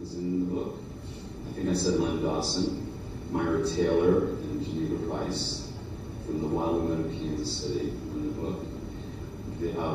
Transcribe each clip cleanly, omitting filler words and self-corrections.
is in the book. I think I said Len Dawson, Myra Taylor, and Geneva Price from the Wild Women of Kansas City in the book.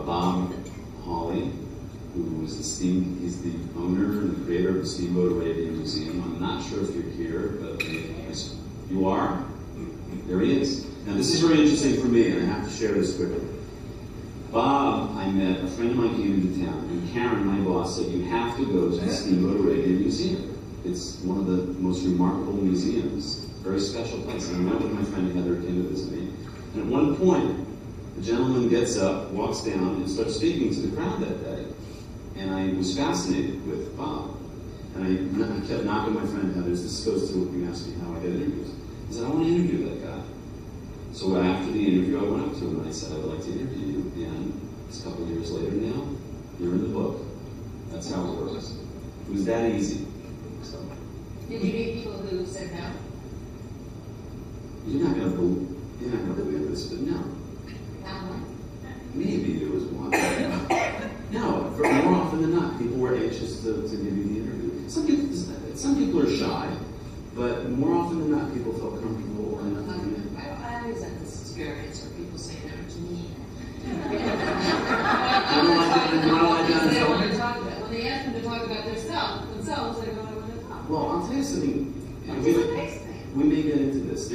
Bob Hawley, who is he's the owner and the creator of the Steamboat Arabian Museum. I'm not sure if you're here, but you are? There he is. Now this is very interesting for me, and I have to share this quickly. Bob, I met, a friend of mine came into town, and Karen, my boss, said, you have to go to the Steamboat Arabian Museum. It's one of the most remarkable museums, very special place. And I went with my friend Heather, came to visit me. And at one point, the gentleman gets up, walks down, and starts speaking to the crowd that day. And I was fascinated with Bob. And I kept knocking my friend Heather's. This goes to what you asked me how I get interviews. I said, I want to interview that guy. So after the interview, I went up to him and I said, I would like to interview you. And it's a couple of years later now, you're in the book. That's how it works. It was that easy. So, did you meet people who said no? You're not going to believe this, but no. Maybe there was one. No, more often than not, people were anxious to give you the interview. Some people are shy, but more often than not, people felt comfortable enough to come in. I always have this experience where people say no to me. When they ask them to talk about themselves, they don't want to talk. Well, I'll tell you something. We may get into this.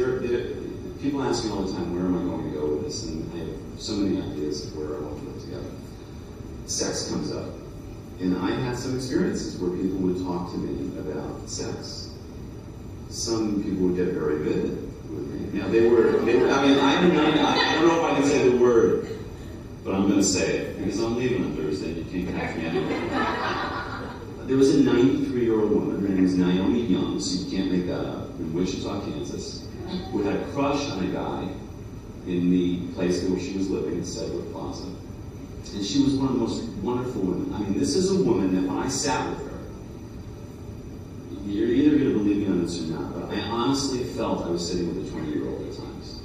People ask me all the time, where am I going to go with this? And I have so many ideas of where I want to put it together. Sex comes up. And I had some experiences where people would talk to me about sex. Some people would get very vivid with me. Now, they were, I mean, I don't know if I can say the word, but I'm going to say it, because I'm leaving on Thursday, and you can't catch me anyway. There was a 93-year-old woman, her name was Naomi Young, so you can't make that up, in Wichita, Kansas, who had a crush on a guy in the place where she was living, at Sedgwick Plaza. And she was one of the most wonderful women. I mean, this is a woman that when I sat with her, you're either going to believe me on this or not, but I honestly felt I was sitting with a 20-year-old at times.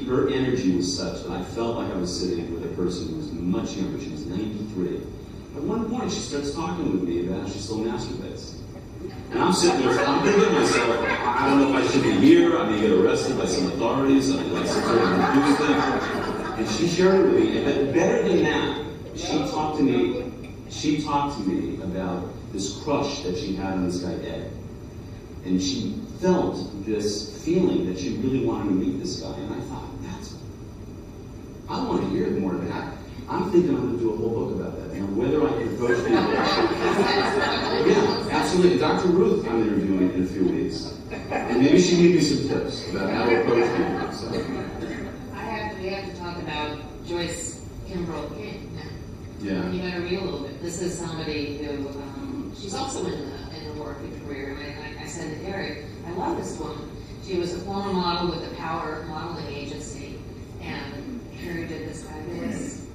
Her energy was such that I felt like I was sitting with a person who was much younger. She was 93. At one point, she starts talking with me about how she still masturbates. And I'm sitting there, I'm thinking to myself, I don't know if I should be here, I may get arrested by some authorities, I may like some sort of abuse thing. And she shared it with me, but better than that, she talked to me about this crush that she had on this guy, Ed. And she felt this feeling that she really wanted to meet this guy. And I thought, I want to hear more of that. I'm thinking I'm going to do a whole book about that. And whether I can approach people. Yeah, absolutely. Dr. Ruth, I'm interviewing in a few weeks. And maybe she gave me some tips about how to approach people. So. We have to talk about Joyce Kimbrell King now. Yeah. You got to read a little bit. This is somebody who, she's also in the working career. And I said to Gary, I love this woman. She was a former model with the Power modeling agency. And Harry did this fabulous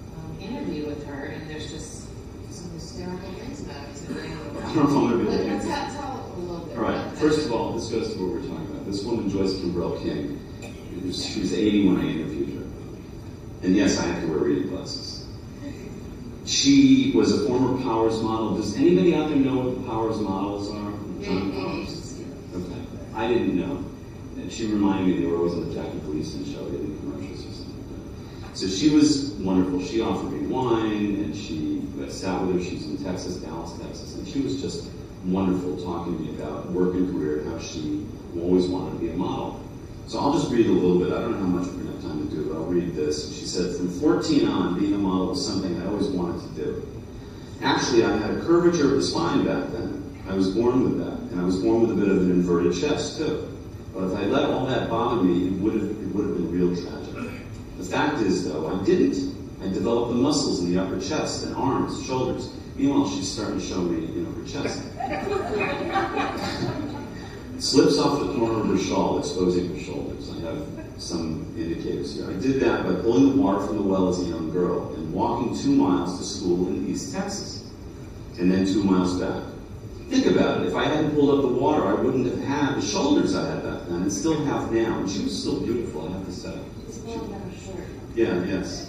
interview with her. And there's just some hysterical things about it. So I don't know if I'm going to be able to tell a little bit. All right. First of all, this goes to what we're talking about. This woman, Joyce Kimbrell King, she was 80 when I interviewed her. And yes, I have to wear reading glasses. She was a former Powers model. Does anybody out there know what the Powers models are? John Powers? Okay. I didn't know. And she reminded me they were always on the Jackie Gleason show. They did commercials or something like that. So she was wonderful. She offered me wine, and I sat with her. She's in Texas, Dallas, Texas. And she was just wonderful talking to me about work and career and how she always wanted to be a model. So I'll just read a little bit. I don't know how much we're going to have time to do, but I'll read this. She said, from 14 on, being a model was something I always wanted to do. Actually, I had a curvature of the spine back then. I was born with that, and I was born with a bit of an inverted chest, too. But if I let all that bother me, it would have been real tragic. The fact is, though, I didn't. I developed the muscles in the upper chest and arms, shoulders. Meanwhile, she's starting to show me, her chest. Slips off the corner of her shawl, exposing her shoulders. I have some indicators here. I did that by pulling the water from the well as a young girl and walking 2 miles to school in East Texas, and then 2 miles back. Think about it. If I hadn't pulled up the water, I wouldn't have had the shoulders I had back then and still have now. And she was still beautiful, I have to say. Yeah, yes.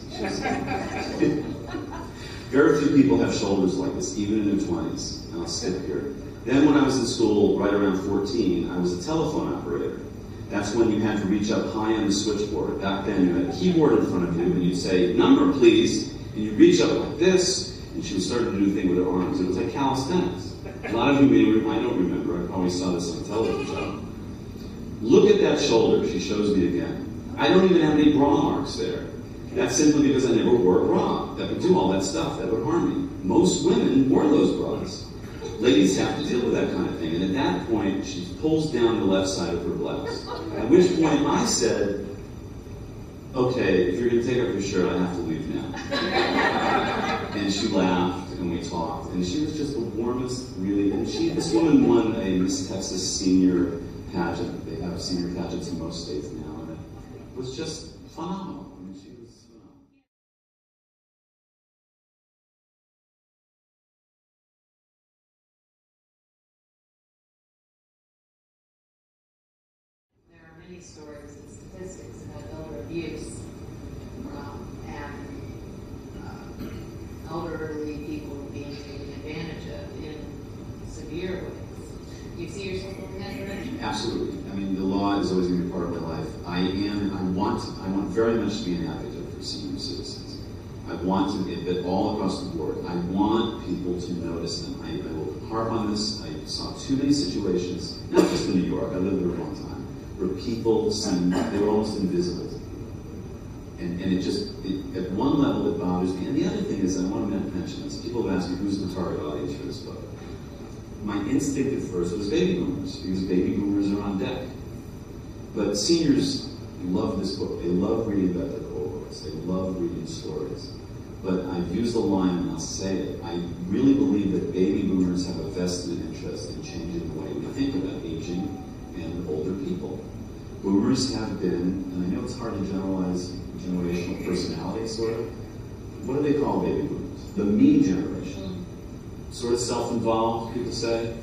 Very few people have shoulders like this, even in their 20s. And I'll skip here. Then when I was in school, right around 14, I was a telephone operator. That's when you had to reach up high on the switchboard. Back then you had a keyboard in front of you, and you'd say, "Number, please," and you'd reach up like this, and she would start to do the thing with her arms. It was like calisthenics. A lot of you may, I don't remember, I probably saw this on a television show. Look at that shoulder, she shows me again. I don't even have any bra marks there. That's simply because I never wore a bra that would do all that stuff, that would harm me. Most women wore those bras. Ladies have to deal with that kind of thing. And at that point, she pulls down the left side of her blouse. At which point I said, "Okay, if you're going to take off your shirt, I have to leave now." And she laughed, and we talked. And she was just the warmest, really. And this woman won a Miss Texas senior pageant. They have senior pageants in most states now. And it was just phenomenal. I mean, she was phenomenal. There are many stories and statistics about elder abuse and elderly people being taken advantage of in severe ways. Do you see yourself in that direction? Absolutely. I mean, the law is always going to be part of my life. I want very much to be an advocate for senior citizens. I want to be, but all across the board. I want people to notice them. I will harp on this. I saw too many situations, not just in New York, I lived there a long time, where people seemed, they were almost invisible. And at one level, it bothers me. And the other thing is, I want to mention this. People have asked me, who's the target audience for this book? My instinct at first was baby boomers, because baby boomers are on deck. But seniors love this book. They love reading about their cohorts. They love reading stories. But I've used the line, and I'll say it, I really believe that baby boomers have a vested interest in changing the way we think about aging and older people. Boomers have been, and I know it's hard to generalize generational personality, sort of. What do they call baby boomers? The me generation. Sort of self-involved, people say.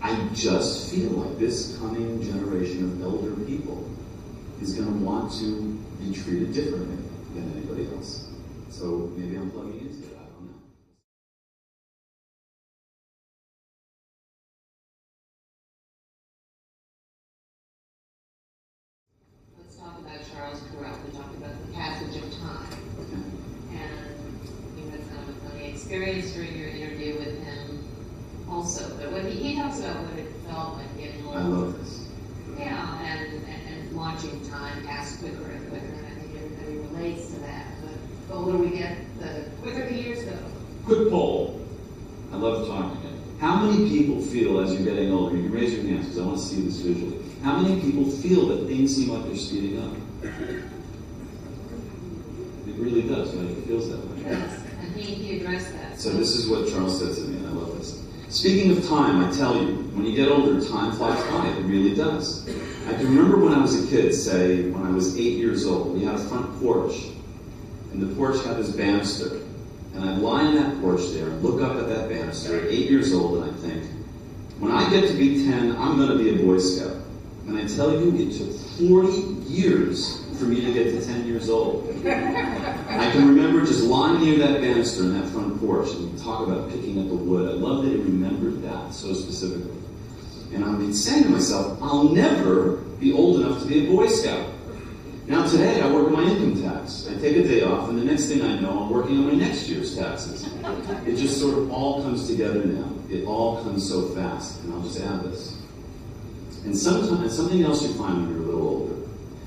I just feel like this coming generation of elder people is going to want to be treated differently than anybody else. So maybe I'm plugging into it, I don't know. Let's talk about Charles Correll. We talked about the passage of time. And you had kind of a funny experience during your interview with him also. But when he talks about what it felt like getting older. I love this. Yeah, and watching time pass quicker and quicker, and I think everybody relates to that. But the older we get, the quicker the years go. Quick poll. I love talking to you. How many people feel as you're getting older, you can raise your hands because I want to see this visually. How many people feel that things seem like they're speeding up? It really does, right? It feels that way. Yes, and he addressed that. So this is what Charles said to me, and I love this. Speaking of time, I tell you, when you get older, time flies by. It really does. I can remember when I was a kid, say, when I was 8 years old, we had a front porch, and the porch had this banister. And I'd lie on that porch there and look up at that banister at 8 years old, and I'd think, when I get to be 10, I'm going to be a Boy Scout. And I tell you, it took 40 years for me to get to 10 years old. I can remember just lying near that banister in that front porch and talk about picking up the wood. I love that it remembered that so specifically. And I'd be saying to myself, I'll never be old enough to be a Boy Scout. Now today, I work on my income tax. I take a day off, and the next thing I know, I'm working on my next year's taxes. It just sort of all comes together now. It all comes so fast. And I'll just add this. And something else you find when you're a little older.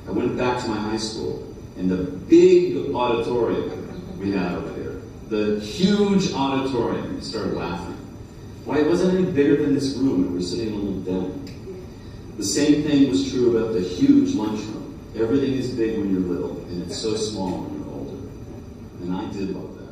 I went back to my high school, and the big auditorium we had over there, the huge auditorium, we started laughing. Why, it wasn't any bigger than this room, and we're sitting in a little den. The same thing was true about the huge lunchroom. Everything is big when you're little, and it's so small when you're older. And I did love that.